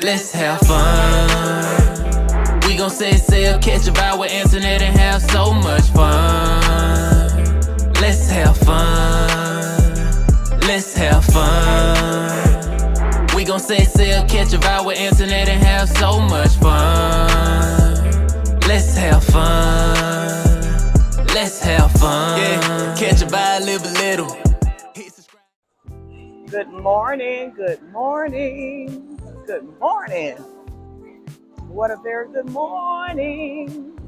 Let's have fun. We gon' set sail, catch a vibe with internet and have so much fun. Let's have fun. Let's have fun. We gon' set sail, catch a vibe with internet and have so much fun. Let's have fun. Let's have fun. Yeah, catch a vibe, live a little. Good morning, good morning, good morning. What a very good morning.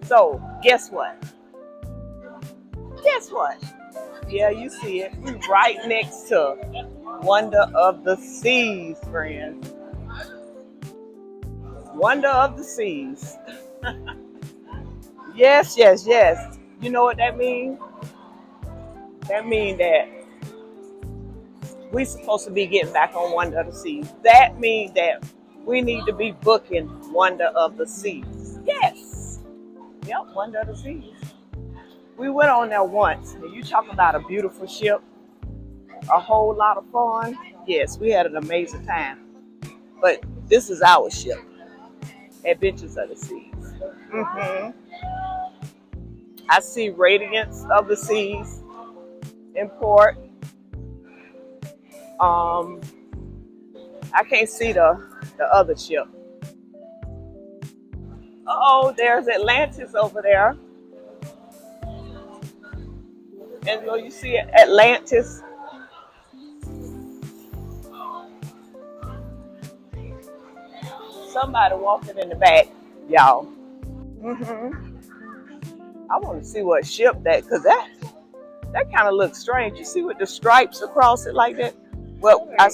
So, guess what? Guess what? Yeah, you see it. We're right next to Wonder of the Seas, friends. Wonder of the Seas. Yes, yes, yes. You know what that means? That means that we're supposed to be getting back on Wonder of the Seas. That means that we need to be booking Wonder of the Seas. Yes. Yep, Wonder of the Seas. We went on there once, and you talk about a beautiful ship, a whole lot of fun. Yes, we had an amazing time. But this is our ship, Adventures of the Seas. I see Radiance of the Seas in port. I can't see the other ship. Uh-oh, there's Atlantis over there. And you see Atlantis. Somebody walking in the back, y'all. I want to see what ship that, because that kind of looks strange. You see with the stripes across it like that? Well, I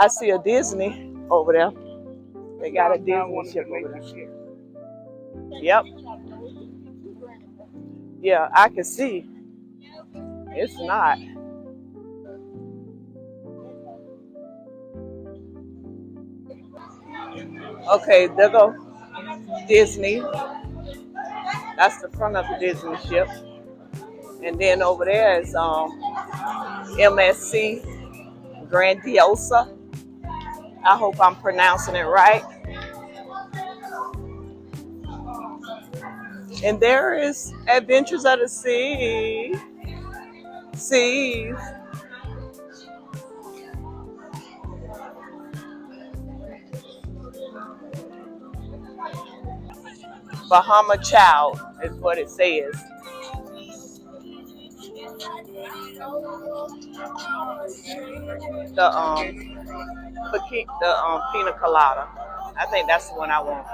see a Disney over there. They got a Disney ship over there. Yep. Yeah, I can see. It's not. Okay, there go Disney. That's the front of the Disney ship. And then over there is MSC Grandiosa. I hope I'm pronouncing it right. And there is Adventures of the Seas. Bahama Child is what it says. The pina colada. I think that's the one I want.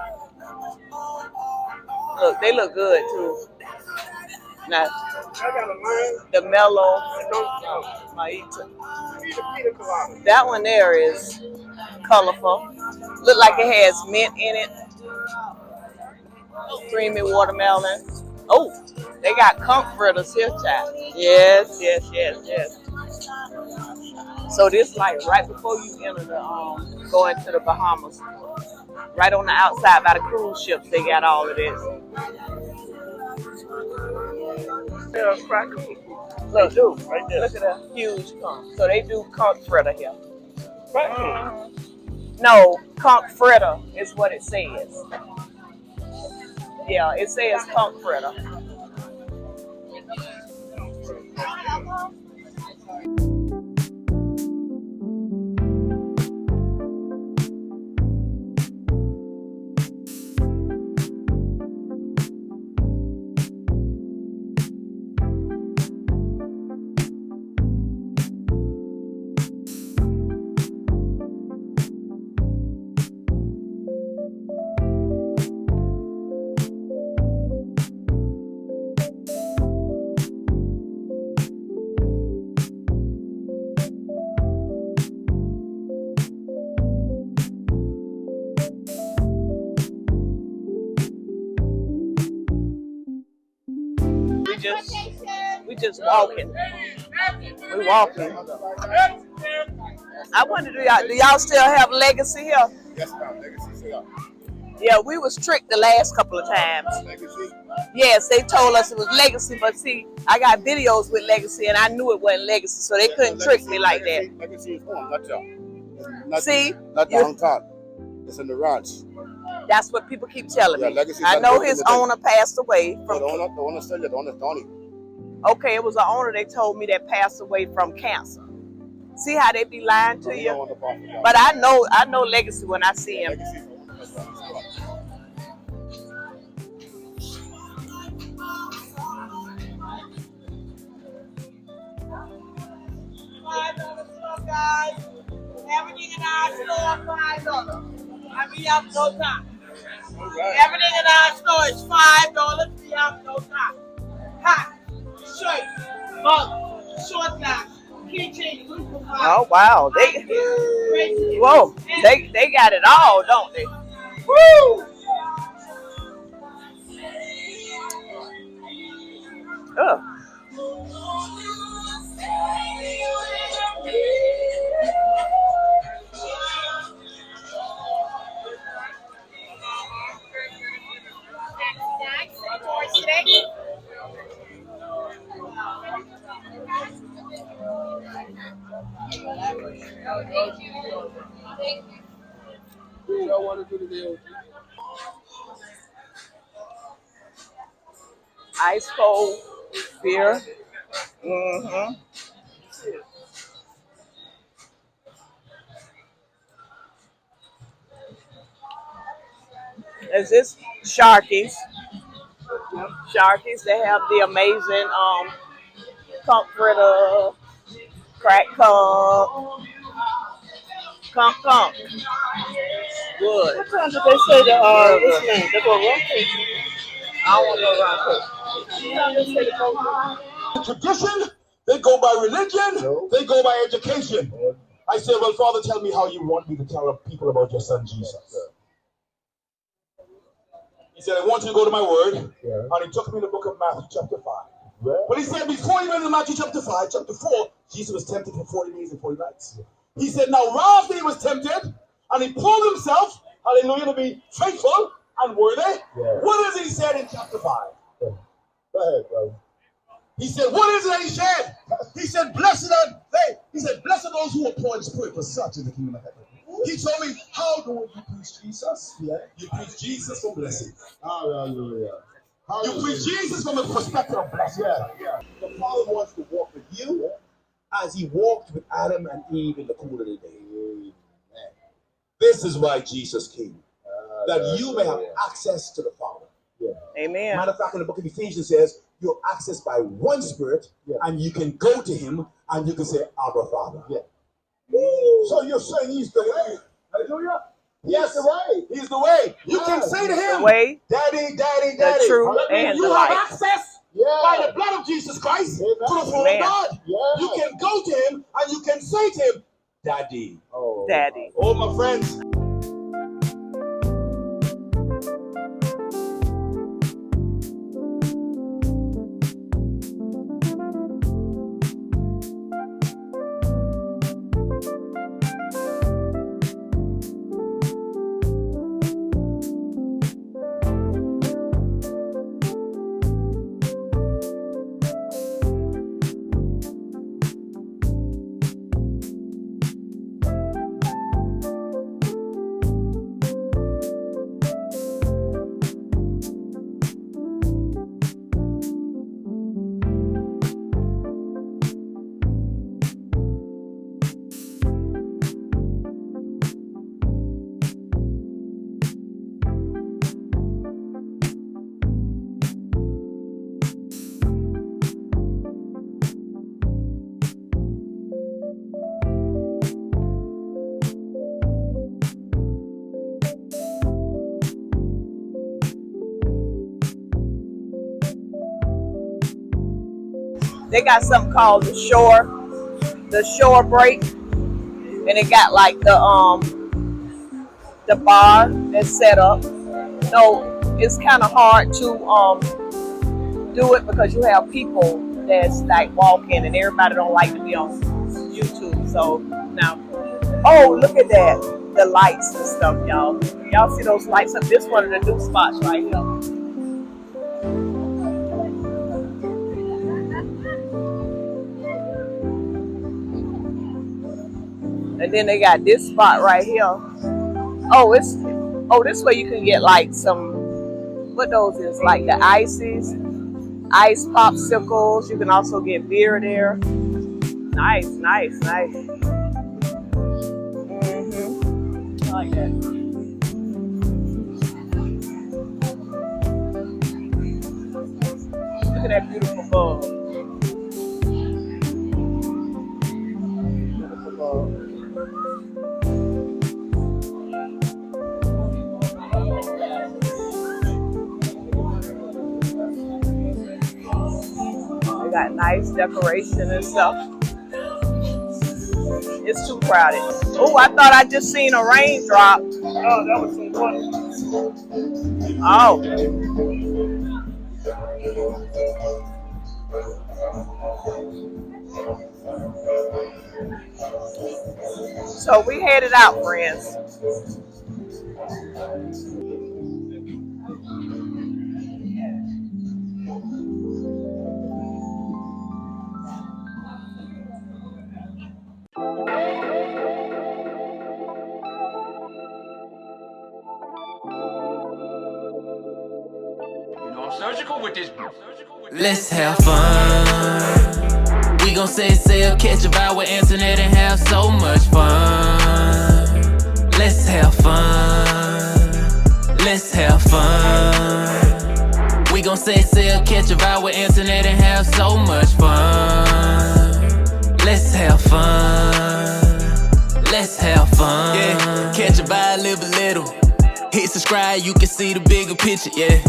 Look, they look good too. Now, the mellow mojito. That one there is colorful. Look like it has mint in it. Creamy watermelon. Oh, they got comforters here, child. Yes. So this like right before you enter the go into the Bahamas. Right on the outside by the cruise ships, they got all of this. Look, right there. Look at the huge conch. So they do conch fritter here. No, conch fritter is what it says. Yeah, it says conch fritter. We just walking. We walking. I wonder, do y'all still have Legacy here? Yes, ma'am. Legacy's here. Yeah, we was tricked the last couple of times. Legacy. Yes, they told us it was Legacy, but see, I got videos with Legacy, and I knew it wasn't Legacy, so they couldn't trick me like that. Legacy is on, not y'all. See, Not downtown. It's in the ranch. That's what people keep telling me. Legacy's I not know built his in the day. owner passed away No, from. the owner still there. The owner's Donnie. Okay, it was an owner they told me that passed away from cancer. See how they be lying to you? But I know Legacy when I see him. Legacy's on. $5 guys. Everything in our store $5. And we have no time. Everything in our store is $5. We have no time. Hat, shirt, mug, short glass, keychain. Oh wow, they got it all, don't they? Woo! Ugh. Ice cold beer. Mm-hmm. Is this Sharkies? Sharkies, they have the amazing comforter, crack cum, good. What time did they say the what's the name? They go wrong. I don't want to go around quick. Tradition, they go by religion, they go by education. I said, well, Father, tell me how you want me to tell people about your son Jesus. He said, I want you to go to my word. And he took me to the book of Matthew chapter 5. But he said, before he went into Matthew chapter 5, chapter 4, Jesus was tempted for 40 days and 40 nights. He said, now after he was tempted, and he proved himself, hallelujah, to be faithful and worthy. What is he said in chapter 5? Go ahead, brother. He said, what is it that he said? He said, blessed are they. He said, blessed are those who are poor in spirit, for such is the kingdom of heaven. He told me, how do you preach Jesus? You preach Jesus from blessing. Hallelujah. You preach Jesus from the perspective of blessing. The Father wants to walk with you as he walked with Adam and Eve in the cool of the day. This is why Jesus came, that you may have access to the Father. Amen. Matter of fact, in the book of Ephesians says, you have access by one Spirit, and you can go to him, and you can say, Abba, Father. So you're saying he's the way. Hallelujah. Yes, the way. He's the way. You can say to him, the way, Daddy, Daddy, the Daddy. truth, and you the have life. access by the blood of Jesus Christ to the throne of God. You can go to him, and you can say to him, Daddy. Daddy. Oh, my friends. They got something called the shore break, and it got like the bar that's set up. So it's kind of hard to do it because you have people that's like walking, and everybody don't like to be on YouTube. So now, oh, look at that, the lights and stuff, y'all. Y'all see those lights up? This one of the new spots right here. And then they got this spot right here. This way you can get like some, what those is, like the ices, ice popsicles. You can also get beer there. Nice. I like that. Look at that beautiful bug. They got nice decoration and stuff. It's too crowded. Oh, I thought I just seen a raindrop. Oh, that was some water. Oh. So we headed out, friends. I'm surgical with this. Let's have fun. We gon' set sail, catch a vibe with internet and have so much fun. Let's have fun. Let's have fun. We gon' set sail, catch a vibe with internet and have so much fun. Let's have fun. Let's have fun. Yeah, catch a vibe, live a little. Hit subscribe, you can see the bigger picture, yeah.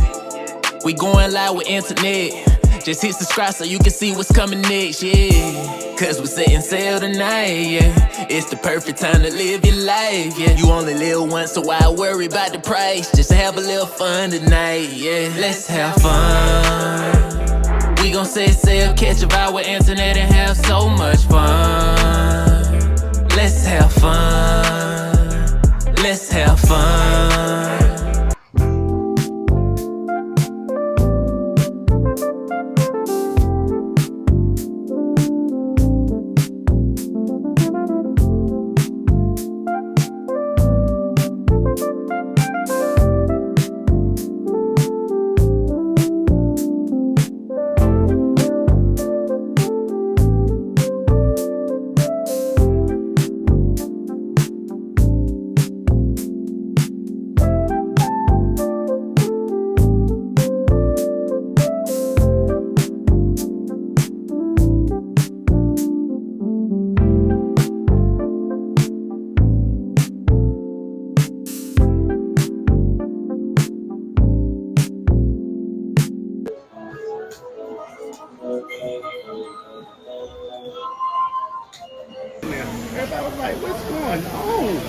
We going live with internet. Just hit subscribe so you can see what's coming next, yeah. Cause we're setting sail tonight, yeah. It's the perfect time to live your life, yeah. You only live once, so why worry about the price? Just have a little fun tonight, yeah. Let's have fun. We gon' set sail, catch a vibe with internet and have so much fun. Let's have fun. Let's have fun. Everybody was like, what's going on?